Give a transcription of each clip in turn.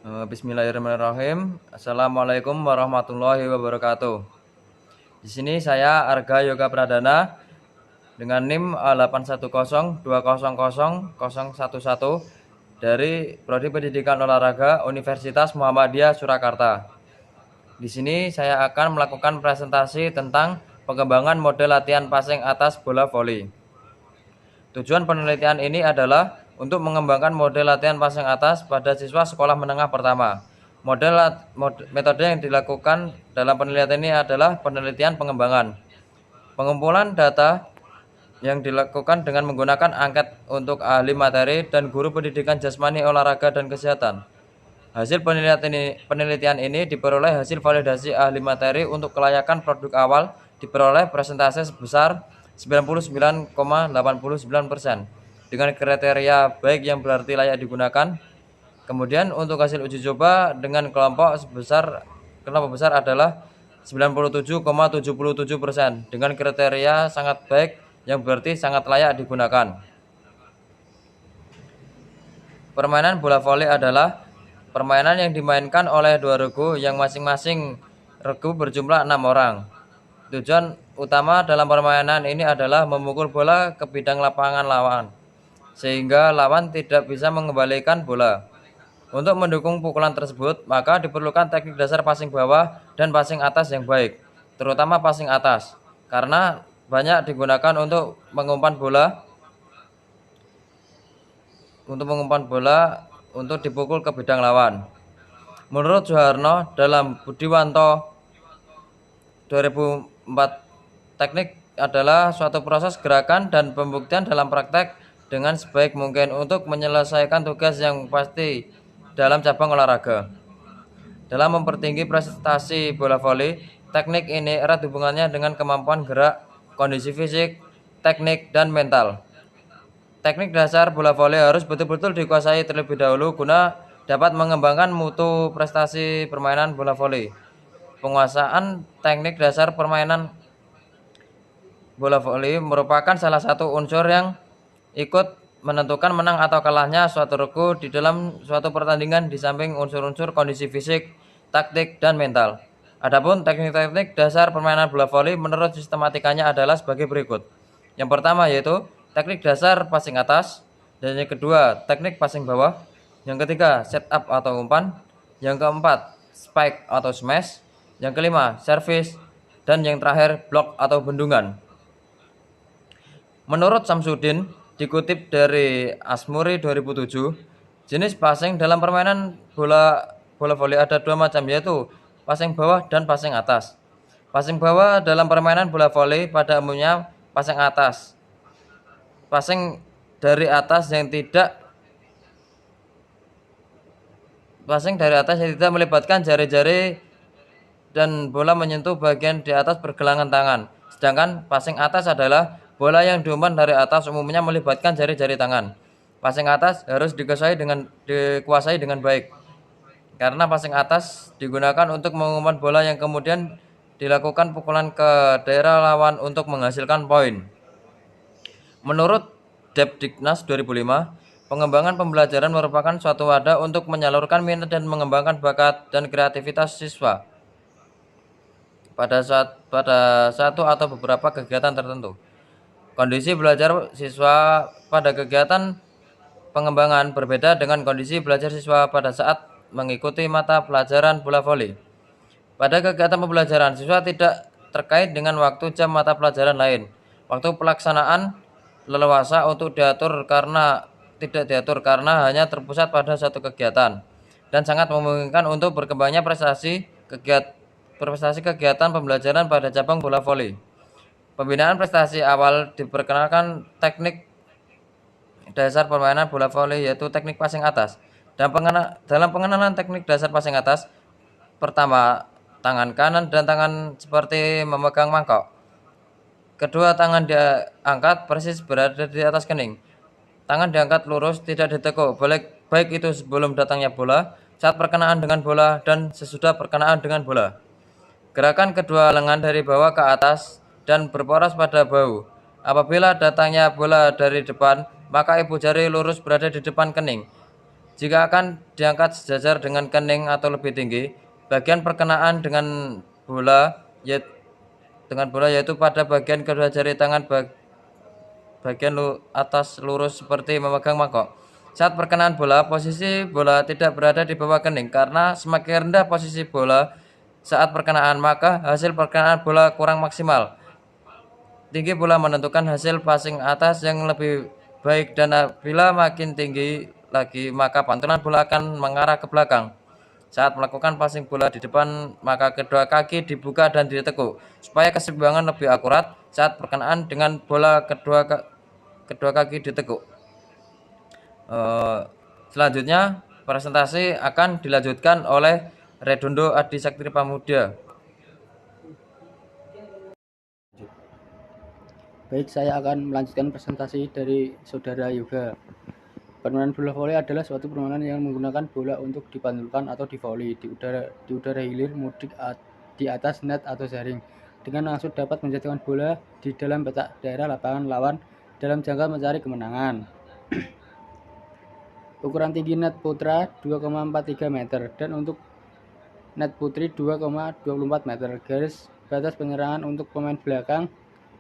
Bismillahirrahmanirrahim. Assalamualaikum warahmatullahi wabarakatuh. Di sini saya Arga Yoga Pradana dengan NIM 810200011 dari Prodi Pendidikan Olahraga Universitas Muhammadiyah Surakarta. Di sini saya akan melakukan presentasi tentang pengembangan model latihan passing atas bola voli. Tujuan penelitian ini adalah untuk mengembangkan model latihan passing atas pada siswa sekolah menengah pertama. Metode yang dilakukan dalam penelitian ini adalah penelitian pengembangan. Pengumpulan data yang dilakukan dengan menggunakan angket untuk ahli materi dan guru pendidikan jasmani, olahraga, dan kesehatan. Hasil penelitian ini diperoleh hasil validasi ahli materi untuk kelayakan produk awal diperoleh persentase sebesar 99,89% dengan kriteria baik yang berarti layak digunakan. Kemudian untuk hasil uji coba dengan kelompok besar adalah 97,77% dengan kriteria sangat baik yang berarti sangat layak digunakan. Permainan bola voli adalah permainan yang dimainkan oleh dua regu yang masing-masing regu berjumlah 6 orang. Tujuan utama dalam permainan ini adalah memukul bola ke bidang lapangan lawan, sehingga lawan tidak bisa mengembalikan bola. Untuk mendukung pukulan tersebut, maka diperlukan teknik dasar passing bawah dan passing atas yang baik, terutama passing atas, karena banyak digunakan untuk mengumpan bola untuk dipukul ke bidang lawan. Menurut Soeharno dalam Budiwanto 2004, teknik adalah suatu proses gerakan dan pembuktian dalam praktek dengan sebaik mungkin untuk menyelesaikan tugas yang pasti dalam cabang olahraga. Dalam mempertinggi prestasi bola voli, teknik ini erat hubungannya dengan kemampuan gerak, kondisi fisik, teknik, dan mental. Teknik dasar bola voli harus betul-betul dikuasai terlebih dahulu guna dapat mengembangkan mutu prestasi permainan bola voli. Penguasaan teknik dasar permainan bola voli merupakan salah satu unsur yang ikut menentukan menang atau kalahnya suatu regu di dalam suatu pertandingan di samping unsur-unsur kondisi fisik, taktik, dan mental. Adapun teknik-teknik dasar permainan bola voli menurut sistematikanya adalah sebagai berikut. Yang pertama yaitu teknik dasar passing atas, dan yang kedua teknik passing bawah, yang ketiga set up atau umpan, yang keempat spike atau smash, yang kelima service, dan yang terakhir block atau bendungan. Menurut Samsudin, dikutip dari Asmuri 2007, jenis passing dalam permainan bola voli ada dua macam, yaitu passing bawah dan passing atas. Passing bawah dalam permainan bola voli pada umumnya passing atas. Passing dari atas yang tidak melibatkan jari-jari dan bola menyentuh bagian di atas pergelangan tangan. Sedangkan passing atas adalah bola yang diumpan dari atas umumnya melibatkan jari-jari tangan. Passing atas harus dikuasai dengan baik, karena passing atas digunakan untuk mengumpan bola yang kemudian dilakukan pukulan ke daerah lawan untuk menghasilkan poin. Menurut Depdiknas 2005, pengembangan pembelajaran merupakan suatu wadah untuk menyalurkan minat dan mengembangkan bakat dan kreativitas siswa pada satu atau beberapa kegiatan tertentu. Kondisi belajar siswa pada kegiatan pengembangan berbeda dengan kondisi belajar siswa pada saat mengikuti mata pelajaran bola voli. Pada kegiatan pembelajaran, siswa tidak terkait dengan waktu jam mata pelajaran lain. Waktu pelaksanaan leluasa untuk tidak diatur karena hanya terpusat pada satu kegiatan dan sangat memungkinkan untuk berkembangnya prestasi kegiatan pembelajaran pada cabang bola voli. Pembinaan prestasi awal diperkenalkan teknik dasar permainan bola voli yaitu teknik passing atas. Dalam pengenalan teknik dasar passing atas, pertama, tangan kanan dan tangan seperti memegang mangkok. Kedua, tangan diangkat persis berada di atas kening. Tangan diangkat lurus, tidak ditekuk, baik itu sebelum datangnya bola, saat perkenaan dengan bola, dan sesudah perkenaan dengan bola. Gerakan kedua lengan dari bawah ke atas dan berporos pada bahu. Apabila datangnya bola dari depan, maka ibu jari lurus berada di depan kening. Jika akan diangkat sejajar dengan kening atau lebih tinggi, bagian perkenaan dengan bola yaitu pada bagian kedua jari tangan bagian atas lurus seperti memegang mangkok. Saat perkenaan bola, posisi bola tidak berada di bawah kening karena semakin rendah posisi bola saat perkenaan, maka hasil perkenaan bola kurang maksimal. Tinggi bola menentukan hasil passing atas yang lebih baik, dan bila makin tinggi lagi maka pantulan bola akan mengarah ke belakang. Saat melakukan passing bola di depan, maka kedua kaki dibuka dan ditekuk supaya keseimbangan lebih akurat saat perkenaan dengan bola kedua kaki ditekuk. Selanjutnya presentasi akan dilanjutkan oleh Redondo Adi Sakti Pramudia. Baik, saya akan melanjutkan presentasi dari Saudara Yoga. Permainan bola voli adalah suatu permainan yang menggunakan bola untuk dipantulkan atau divoli di udara hilir mudik di atas net atau jaring, dengan langsung dapat menjatuhkan bola di dalam petak daerah lapangan lawan dalam jangka mencari kemenangan. Ukuran tinggi net putra 2,43 meter dan untuk net putri 2,24 meter. Garis batas penyerangan untuk pemain belakang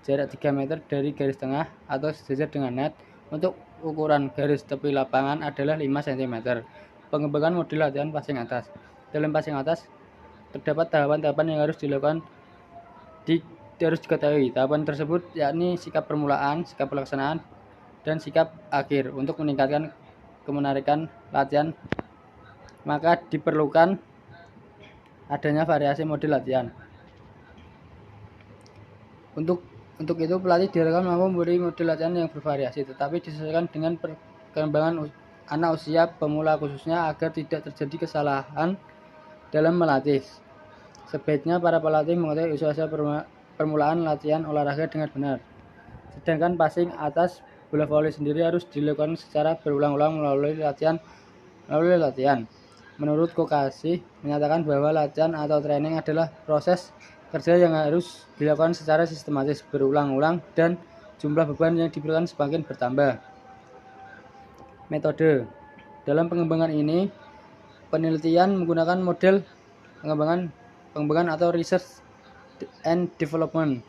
jarak 3 meter dari garis tengah atau sejajar dengan net. Untuk ukuran garis tepi lapangan adalah 5 cm. Pengembangan model latihan passing atas. Dalam passing atas terdapat tahapan-tahapan yang harus dilakukan harus diketahui. Tahapan tersebut yakni sikap permulaan, sikap pelaksanaan, dan sikap akhir. Untuk meningkatkan kemenarikan latihan, maka diperlukan adanya variasi model latihan. Untuk itu pelatih diharapkan mampu memberi model latihan yang bervariasi, tetapi disesuaikan dengan perkembangan anak usia pemula khususnya, agar tidak terjadi kesalahan dalam melatih. Sebaiknya para pelatih mengetahui usia permulaan latihan olahraga dengan benar. Sedangkan passing atas bola voli sendiri harus dilakukan secara berulang-ulang melalui latihan. Menurut Kokasi menyatakan bahwa latihan atau training adalah proses kerja yang harus dilakukan secara sistematis, berulang-ulang, dan jumlah beban yang diberikan semakin bertambah. Metode dalam pengembangan ini, penelitian menggunakan model pengembangan atau research and development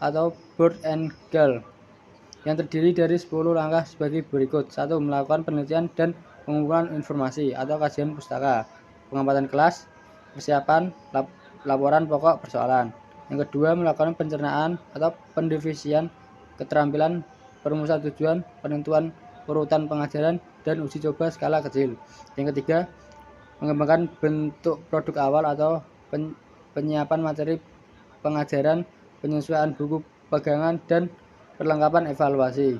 atau Bird and Girl yang terdiri dari 10 langkah sebagai berikut. 1. Melakukan penelitian dan pengumpulan informasi atau kajian pustaka, pengamatan kelas, persiapan laporan pokok persoalan. Yang kedua, melakukan pencernaan atau pendivisian keterampilan, perumusan tujuan, penentuan urutan pengajaran, dan uji coba skala kecil. Yang ketiga, mengembangkan bentuk produk awal atau penyiapan materi pengajaran, penyesuaian buku pegangan, dan perlengkapan evaluasi.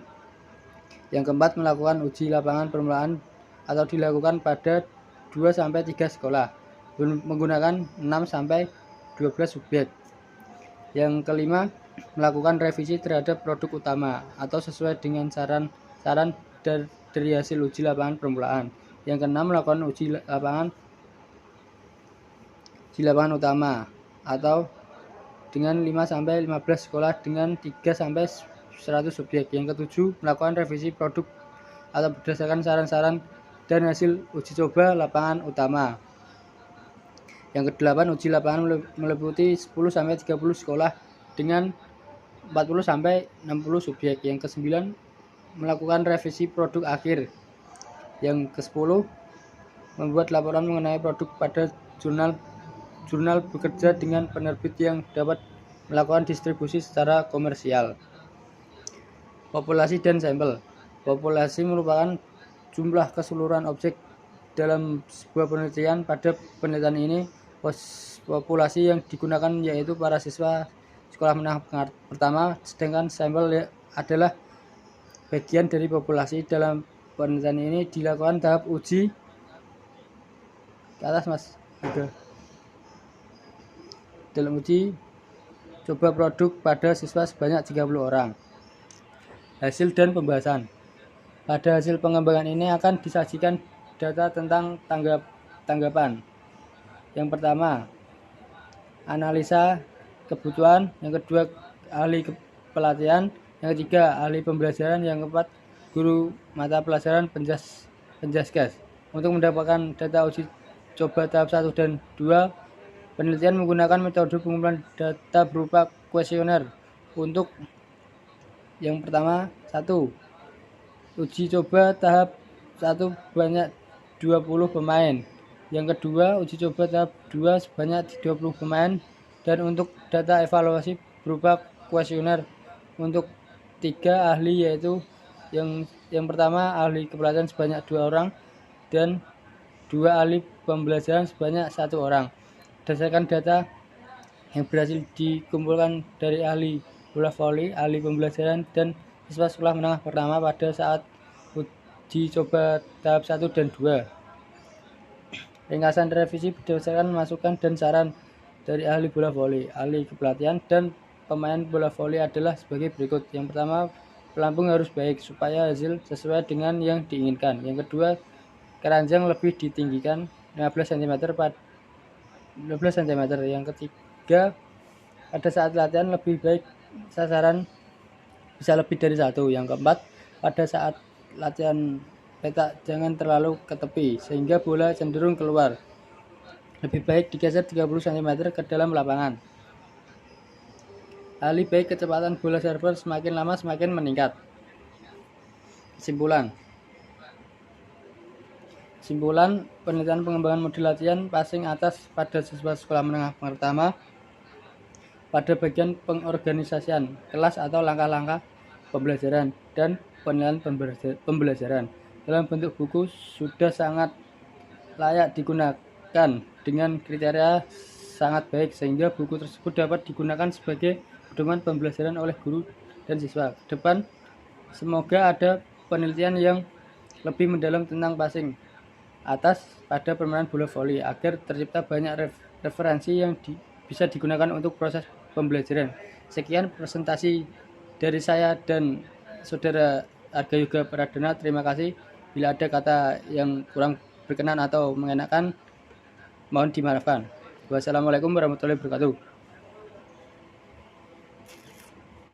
Yang keempat, melakukan uji lapangan permulaan atau dilakukan pada 2-3 sekolah menggunakan 6-12 subjek. Yang kelima, melakukan revisi terhadap produk utama atau sesuai dengan saran dari hasil uji lapangan permulaan. Yang keenam, melakukan uji lapangan utama atau dengan 5-15 sekolah dengan 3-100 subjek. Yang ketujuh, melakukan revisi produk atau berdasarkan saran-saran dan hasil uji coba lapangan utama. Yang kedelapan, uji lapangan meliputi 10-30 sekolah dengan 40-60 subjek. Yang kesembilan, melakukan revisi produk akhir. Yang ke-10, membuat laporan mengenai produk pada jurnal bekerja dengan penerbit yang dapat melakukan distribusi secara komersial. Populasi dan sampel. Populasi merupakan jumlah keseluruhan objek dalam sebuah penelitian. Pada penelitian ini, populasi yang digunakan yaitu para siswa sekolah menengah pertama, sedangkan sampel adalah bagian dari populasi. Dalam penelitian ini dilakukan tahap uji ke atas, Mas. Dalam uji coba produk pada siswa sebanyak 30 orang. Hasil dan pembahasan. Pada hasil pengembangan ini akan disajikan data tentang tanggapan. Yang pertama, analisa kebutuhan. Yang kedua, ahli pelatihan. Yang ketiga, ahli pembelajaran. Yang keempat, guru mata pelajaran penjaskas. Untuk mendapatkan data uji coba tahap 1 dan 2, penelitian menggunakan metode pengumpulan data berupa kuesioner. Untuk yang pertama, 1. Uji coba tahap 1 sebanyak 20 pemain. Yang kedua, uji coba tahap 2 sebanyak 20 pemain. Dan untuk data evaluasi berupa kuesioner untuk 3 ahli, yaitu yang pertama ahli kepelatihan sebanyak 2 orang dan 2 ahli pembelajaran sebanyak 1 orang. Berdasarkan data yang berhasil dikumpulkan dari ahli bola voli, ahli pembelajaran, dan siswa sekolah menengah pertama pada saat uji coba tahap 1 dan 2. Ringkasan revisi berdasarkan masukan dan saran dari ahli bola voli, ahli kepelatihan, dan pemain bola voli adalah sebagai berikut. Yang pertama, pelampung harus baik supaya hasil sesuai dengan yang diinginkan. Yang kedua, keranjang lebih ditinggikan 15 cm. Yang ketiga, pada saat latihan lebih baik sasaran bisa lebih dari 1. Yang keempat, pada saat latihan petak jangan terlalu ke tepi sehingga bola cenderung keluar. Lebih baik digeser 30 cm ke dalam lapangan. Lebih baik kecepatan bola server semakin lama semakin meningkat. Kesimpulan, penelitian pengembangan model latihan passing atas pada siswa sekolah menengah pertama pada bagian pengorganisasian kelas atau langkah-langkah pembelajaran dan penilaian pembelajaran dalam bentuk buku sudah sangat layak digunakan dengan kriteria sangat baik sehingga buku tersebut dapat digunakan sebagai pedoman pembelajaran oleh guru dan siswa. Ke depan semoga ada penelitian yang lebih mendalam tentang passing atas pada permainan bola voli agar tercipta banyak referensi yang bisa digunakan untuk proses pembelajaran. Sekian presentasi dari saya dan saudara Arga Yoga Pradana. Terima kasih. Bila ada kata yang kurang berkenan atau mengenakan, mohon dimaafkan. Wassalamualaikum warahmatullahi wabarakatuh.